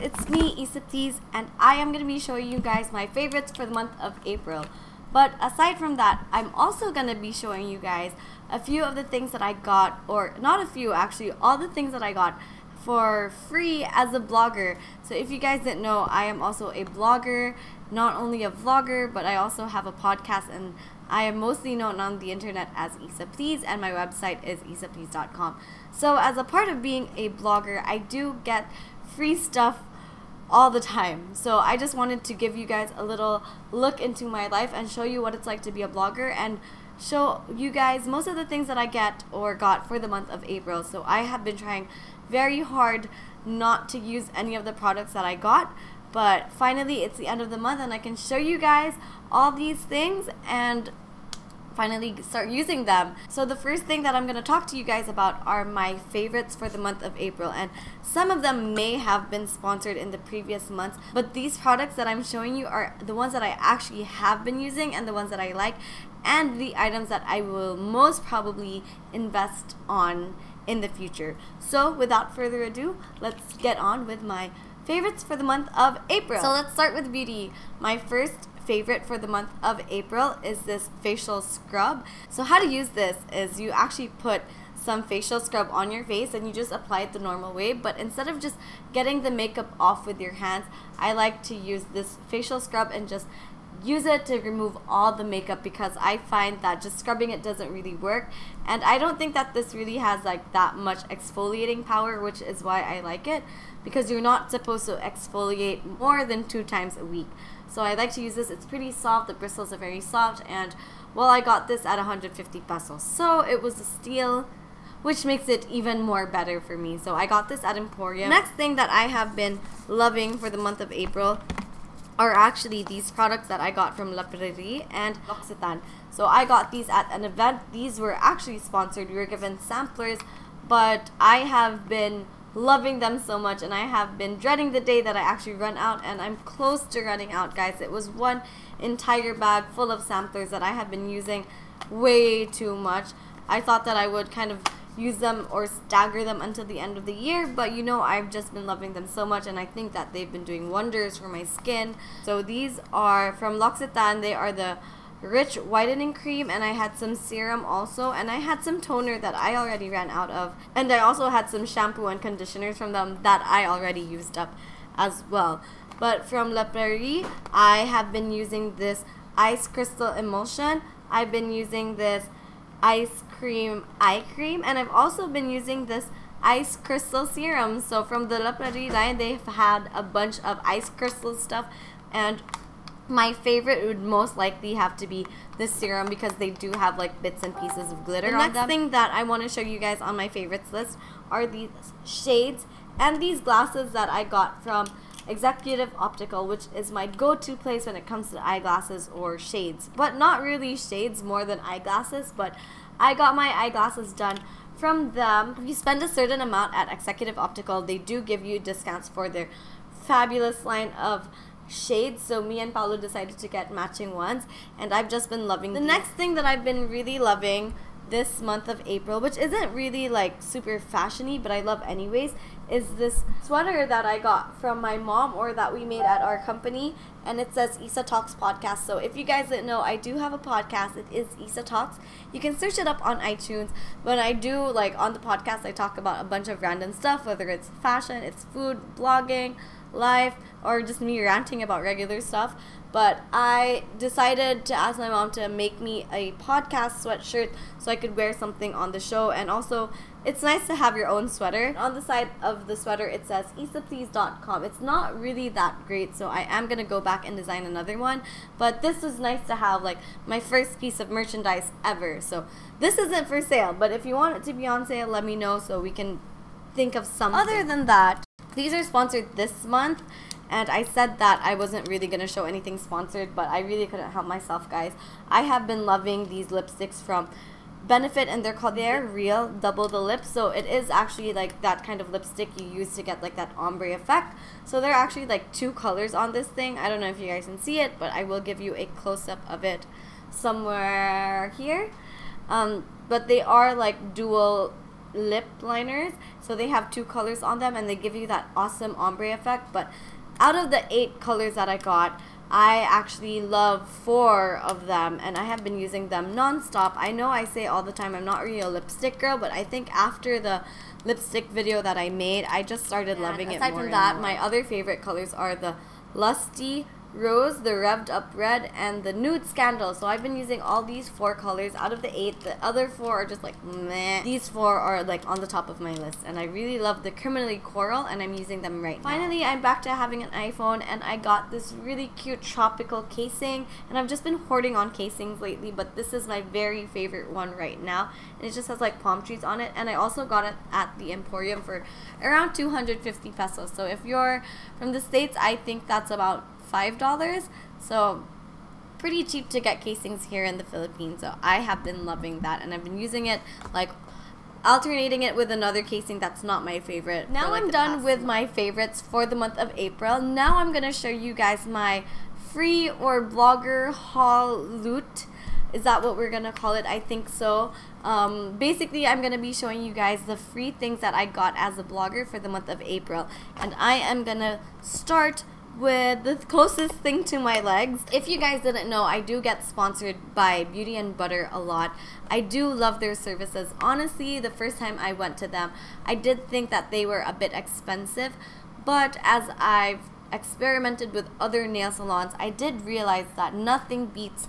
it's me, Issaplease, and I am going to be showing you guys my favorites for the month of April. But aside from that, I'm also going to be showing you guys a few of the things that I got, or not a few actually, all the things that I got for free as a blogger. So if you guys didn't know, I am also a blogger, not only a vlogger, but I also have a podcast, and I am mostly known on the internet as Issaplease, and my website is issaplease.com. So as a part of being a blogger, I do get free stuff all the time. So I just wanted to give you guys a little look into my life and show you what it's like to be a blogger, and show you guys most of the things that I get or got for the month of April. So I have been trying very hard not to use any of the products that I got, but finally it's the end of the month and I can show you guys all these things and finally start using them. So the first thing that I'm going to talk to you guys about are my favorites for the month of April, and some of them may have been sponsored in the previous months, but these products that I'm showing you are the ones that I actually have been using and the ones that I like, and the items that I will most probably invest on in the future. So without further ado, let's get on with my favorites for the month of April. So let's start with beauty. My first favorite for the month of April is this facial scrub. So how to use this is you actually put some facial scrub on your face and you just apply it the normal way, but instead of just getting the makeup off with your hands, I like to use this facial scrub and just use it to remove all the makeup, because I find that just scrubbing it doesn't really work, and I don't think that this really has like that much exfoliating power, which is why I like it, because you're not supposed to exfoliate more than 2 times a week. So I like to use this. It's pretty soft, the bristles are very soft, and well, I got this at 150 pesos, so it was a steal, which makes it even more better for me. So I got this at Emporium. Next thing that I have been loving for the month of April are actually these products that I got from La Prairie and L'Occitane. So I got these at an event. These were actually sponsored. We were given samplers, but I have been loving them so much, and I have been dreading the day that I actually run out, and I'm close to running out, guys. It was one entire bag full of samplers that I have been using way too much. I thought that I would kind of use them or stagger them until the end of the year, but you know, I've just been loving them so much, and I think that they've been doing wonders for my skin. So these are from L'Occitane. They are the Rich Whitening Cream, and I had some serum also, and I had some toner that I already ran out of, and I also had some shampoo and conditioners from them that I already used up as well. But from La Prairie, I have been using this Ice Crystal Emulsion. I've been using this Ice Cream Eye Cream, and I've also been using this Ice Crystal Serum. So from the La Prairie line, they've had a bunch of ice crystal stuff, and my favorite would most likely have to be this serum, because they do have like bits and pieces of glitter on them. The next thing that I want to show you guys on my favorites list are these shades and these glasses that I got from Executive Optical, which is my go-to place when it comes to eyeglasses or shades, but not really shades more than eyeglasses. But I got my eyeglasses done from them. If you spend a certain amount at Executive Optical, they do give you discounts for their fabulous line of shades. So me and Paolo decided to get matching ones, and I've just been loving them. The next thing that I've been really loving this month of April, which isn't really like super fashiony, but I love anyways, is this sweater that I got from my mom, or that we made at our company, and it says Issa Talks Podcast. So if you guys didn't know, I do have a podcast. It is Issa Talks. You can search it up on iTunes. When I do, like, on the podcast, I talk about a bunch of random stuff, whether it's fashion, it's food, blogging, life, or just me ranting about regular stuff. But I decided to ask my mom to make me a podcast sweatshirt so I could wear something on the show, and also it's nice to have your own sweater. On the side of the sweater it says Issaplease.com. It's not really that great, so I am gonna go back and design another one, but this was nice to have, like, my first piece of merchandise ever. So this isn't for sale, but if you want it to be on sale, let me know so we can think of something. Other than that, these are sponsored this month, and I said that I wasn't really going to show anything sponsored, but I really couldn't help myself, guys. I have been loving these lipsticks from Benefit, and they're called They're Real Double the Lips. So it is actually like that kind of lipstick you use to get like that ombre effect. So there are actually like 2 colors on this thing. I don't know if you guys can see it, but I will give you a close-up of it somewhere here. But they are like dual lip liners. So they have 2 colors on them and they give you that awesome ombre effect. But out of the 8 colors that I got, I actually love 4 of them and I have been using them non-stop. I know I say all the time I'm not really a lipstick girl, but I think after the lipstick video that I made, I just started loving it more. Aside from that, my other favorite colors are the Lusty Rose, the Revved Up Red, and the Nude Scandal. So I've been using all these 4 colors out of the 8. The other 4 are just like meh. These 4 are like on the top of my list, and I really love the Criminally Coral, and I'm using them right now. Finally, I'm back to having an iPhone, and I got this really cute tropical casing, and I've just been hoarding on casings lately, but this is my very favorite one right now, and it just has like palm trees on it. And I also got it at the Emporium for around 250 pesos. So if you're from the States, I think that's about $5. So pretty cheap to get casings here in the Philippines. So I have been loving that, and I've been using it, like alternating it with another casing that's not my favorite. Now I'm done with my favorites for the month of April. Now I'm gonna show you guys my free or blogger haul loot. Is that what we're gonna call it? I think so. Basically, I'm gonna be showing you guys the free things that I got as a blogger for the month of April, and I am gonna start with the closest thing to my legs. If you guys didn't know, I do get sponsored by Beauty and Butter a lot. I do love their services. Honestly, the first time I went to them, I did think that they were a bit expensive, but as I've experimented with other nail salons, I did realize that nothing beats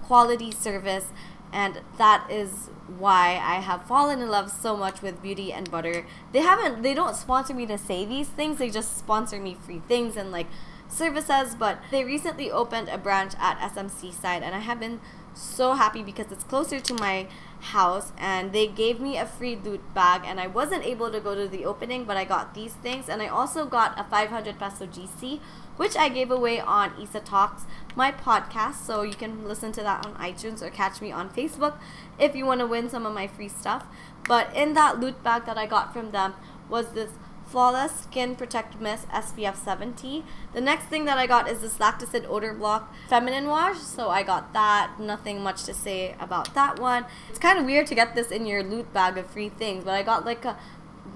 quality service, and that is why I have fallen in love so much with Beauty and Butter. They don't sponsor me to say these things, they just sponsor me free things and like services. But they recently opened a branch at SMC side, and I have been so happy because it's closer to my house, and they gave me a free loot bag, and I wasn't able to go to the opening, but I got these things. And I also got a 500 peso GC, which I gave away on Issa Talks, my podcast, so you can listen to that on iTunes or catch me on Facebook if you want to win some of my free stuff. But in that loot bag that I got from them was this Flawless Skin Protect Mist SPF 70. The next thing that I got is this Lacticid Odor Block Feminine Wash, so I got that. Nothing much to say about that one. It's kind of weird to get this in your loot bag of free things, but I got like a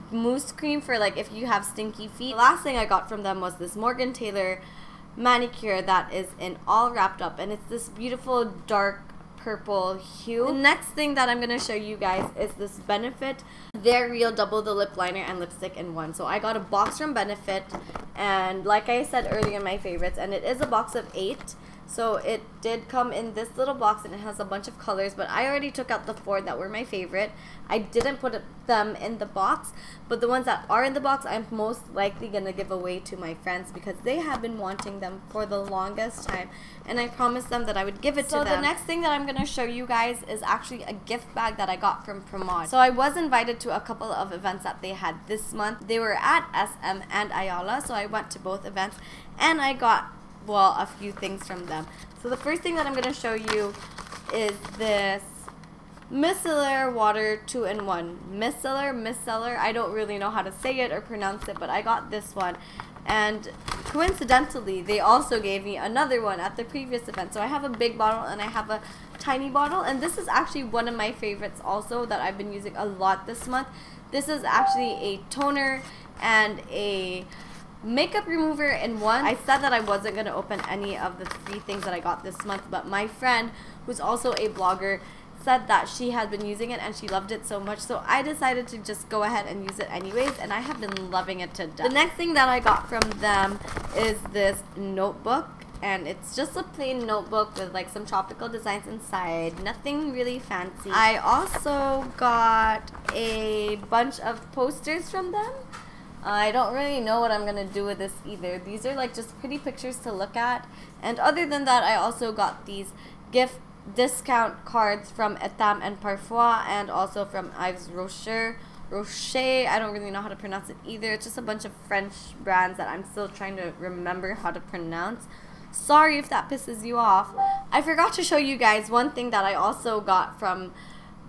mousse cream for like if you have stinky feet. The last thing I got from them was this Morgan Taylor manicure that is in All Wrapped Up, and it's this beautiful dark purple hue. The next thing that I'm going to show you guys is this Benefit They're Real Double the Lip Liner and Lipstick in One. So I got a box from Benefit, and like I said earlier, my favorites, and it is a box of 8. So it did come in this little box, and it has a bunch of colors, but I already took out the 4 that were my favorite. I didn't put them in the box, but the ones that are in the box, I'm most likely going to give away to my friends because they have been wanting them for the longest time, and I promised them that I would give it to them. So the next thing that I'm going to show you guys is actually a gift bag that I got from Promod. So I was invited to a couple of events that they had this month. They were at SM and Ayala, so I went to both events, and I got, well, a few things from them. So the first thing that I'm going to show you is this micellar water 2-in-1. Micellar, I don't really know how to say it or pronounce it, but I got this one. And coincidentally, they also gave me another one at the previous event. So I have a big bottle and I have a tiny bottle, and this is actually one of my favorites also that I've been using a lot this month. This is actually a toner and a makeup remover in one. I said that I wasn't going to open any of the 3 things that I got this month, but my friend, who's also a blogger, said that she had been using it and she loved it so much, so I decided to just go ahead and use it anyways, and I have been loving it to death. The next thing that I got from them is this notebook, and it's just a plain notebook with like some tropical designs inside, nothing really fancy. I also got a bunch of posters from them. I don't really know what I'm gonna do with this either. These are like just pretty pictures to look at, and other than that, I also got these gift discount cards from Etam and Parfois, and also from Yves Rocher. I don't really know how to pronounce it either. It's just a bunch of French brands that I'm still trying to remember how to pronounce. Sorry if that pisses you off. I forgot to show you guys one thing that I also got from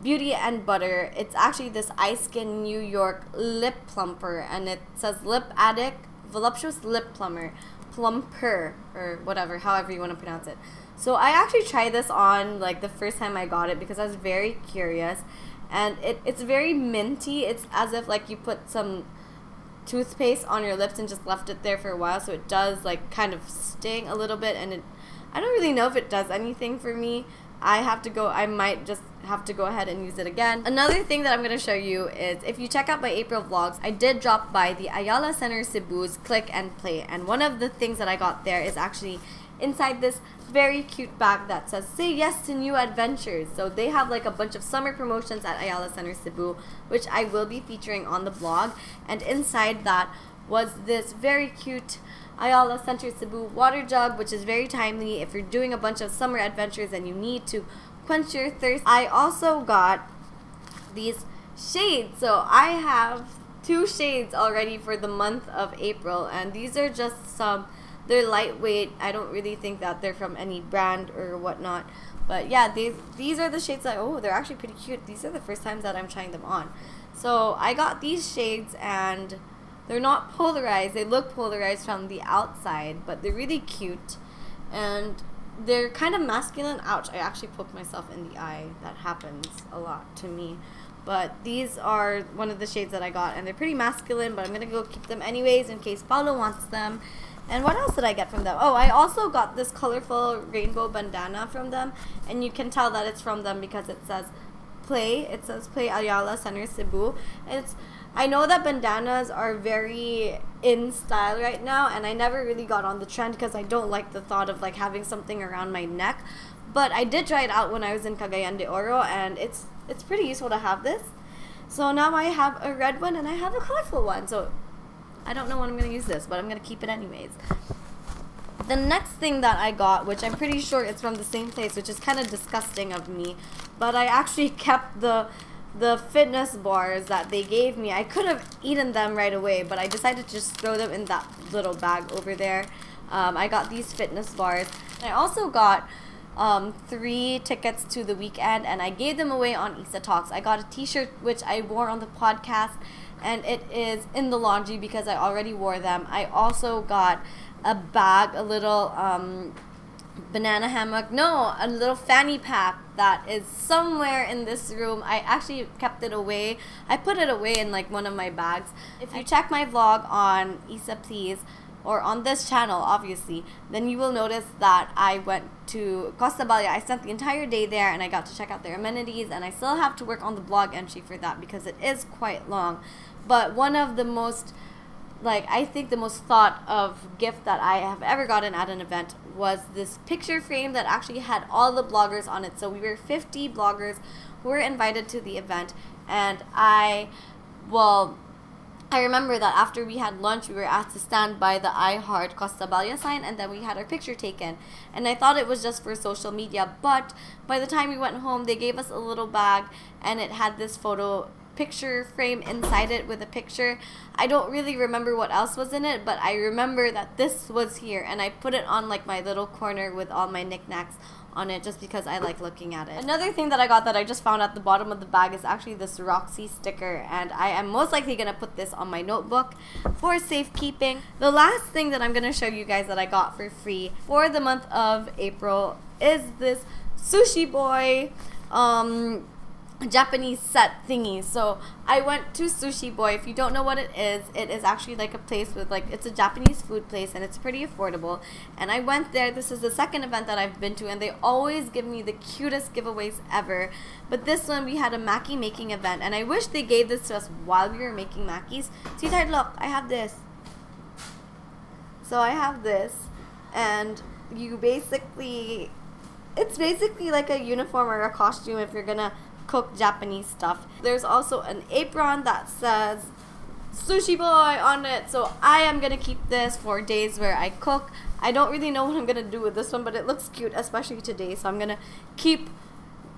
Beauty and Butter. It's actually this iSkin New York lip plumper, and it says Lip Addict Voluptuous Lip Plumper, or whatever, however you want to pronounce it. So I actually tried this on like the first time I got it because I was very curious, and it's very minty. It's as if like you put some toothpaste on your lips and just left it there for a while, so it does like kind of sting a little bit, and I don't really know if it does anything for me. I might just have to go ahead and use it again. Another thing that I'm going to show you is, if you check out my April vlogs, I did drop by the Ayala Center Cebu's Click and Play, and one of the things that I got there is actually inside this very cute bag that says "Say yes to new adventures." So they have like a bunch of summer promotions at Ayala Center Cebu, which I will be featuring on the blog, and inside that was this very cute Ayala Center Cebu water jug, which is very timely if you're doing a bunch of summer adventures and you need to quench your thirst. I also got these shades. So I have 2 shades already for the month of April, and these are just they're lightweight. I don't really think that they're from any brand or whatnot, but yeah, these are the shades that, oh, they're actually pretty cute. These are the first times that I'm trying them on. So I got these shades, and they're not polarized. They look polarized from the outside, but they're really cute, and they're kind of masculine. Ouch, I actually poked myself in the eye. That happens a lot to me. But these are one of the shades that I got, and they're pretty masculine, but I'm gonna go keep them anyways in case Paulo wants them. And what else did I get from them? Oh, I also got this colorful rainbow bandana from them, and you can tell that it's from them because it says Play. It says Play Ayala Center Cebu. And I know that bandanas are very in style right now, and I never really got on the trend because I don't like the thought of like having something around my neck. But I did try it out when I was in Cagayan de Oro, and it's pretty useful to have this. So now I have a red one and I have a colorful one. So I don't know when I'm going to use this, but I'm going to keep it anyways. The next thing that I got, which I'm pretty sure it's from the same place, which is kind of disgusting of me, but I actually kept the fitness bars that they gave me. I could have eaten them right away, but I decided to just throw them in that little bag over there. I got these fitness bars. I also got 3 tickets to the weekend, and I gave them away on Issa Talks. I got a t-shirt which I wore on the podcast, and it is in the laundry because I already wore them. I also got a bag, a little banana hammock, no, a little fanny pack that is somewhere in this room. I actually kept it away. I put it away in like one of my bags. If you check my vlog on Issaplease, or on this channel obviously, then you will notice that I went to Costa Balya. I spent the entire day there, and I got to check out their amenities, and I still have to work on the blog entry for that because it is quite long. But one of the most, like, I think the most thought of gift that I have ever gotten at an event was this picture frame that actually had all the bloggers on it. So we were 50 bloggers who were invited to the event, and I remember that after we had lunch, we were asked to stand by the I Heart Costa Balya sign, and then we had our picture taken. And I thought it was just for social media, but by the time we went home, they gave us a little bag, and it had this picture frame inside it with a picture. I don't really remember what else was in it, but I remember that this was here, and I put it on like my little corner with all my knickknacks on it just because I like looking at it. Another thing that I got that I just found at the bottom of the bag is actually this Roxy sticker, and I am most likely going to put this on my notebook for safekeeping. The last thing that I'm going to show you guys that I got for free for the month of April is this Sushi Boy Japanese set thingy. So I went to Sushi Boy. If you don't know what it is actually like a place with like, it's a Japanese food place, and it's pretty affordable. And I went there. This is the second event that I've been to, and they always give me the cutest giveaways ever. But this one, we had a maki making event, and I wish they gave this to us while we were making makis. Sweetheart, look, I have this. So I have this, and you basically, it's basically like a uniform or a costume if you're gonna cook Japanese stuff. There's also an apron that says Sushi Boy on it, so I am gonna keep this for days where I cook. I don't really know what I'm gonna do with this one, but it looks cute, especially today, so I'm gonna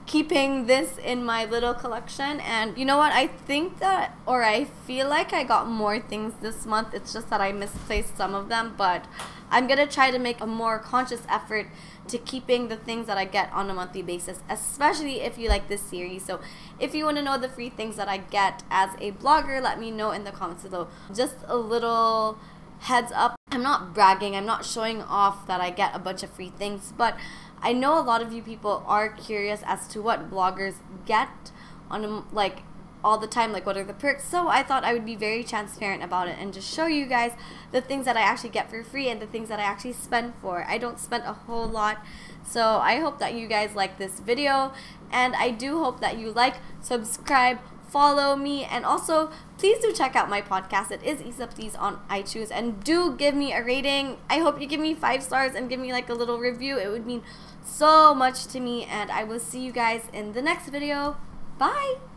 keeping this in my little collection. And you know what, I think that, or I feel like I got more things this month. It's just that I misplaced some of them, but I'm gonna try to make a more conscious effort to keeping the things that I get on a monthly basis, especially if you like this series. So if you want to know the free things that I get as a blogger, let me know in the comments below. Just a little heads up, I'm not bragging, I'm not showing off that I get a bunch of free things, but I know a lot of you people are curious as to what bloggers get on like all the time, like what are the perks. So I thought I would be very transparent about it and just show you guys the things that I actually get for free and the things that I actually spend for. I don't spend a whole lot. So I hope that you guys like this video, and I do hope that you like, subscribe, follow me, and also please do check out my podcast. It is Issaplease on iTunes, and do give me a rating. I hope you give me 5 stars and give me like a little review. It would mean so much to me, and I will see you guys in the next video. Bye!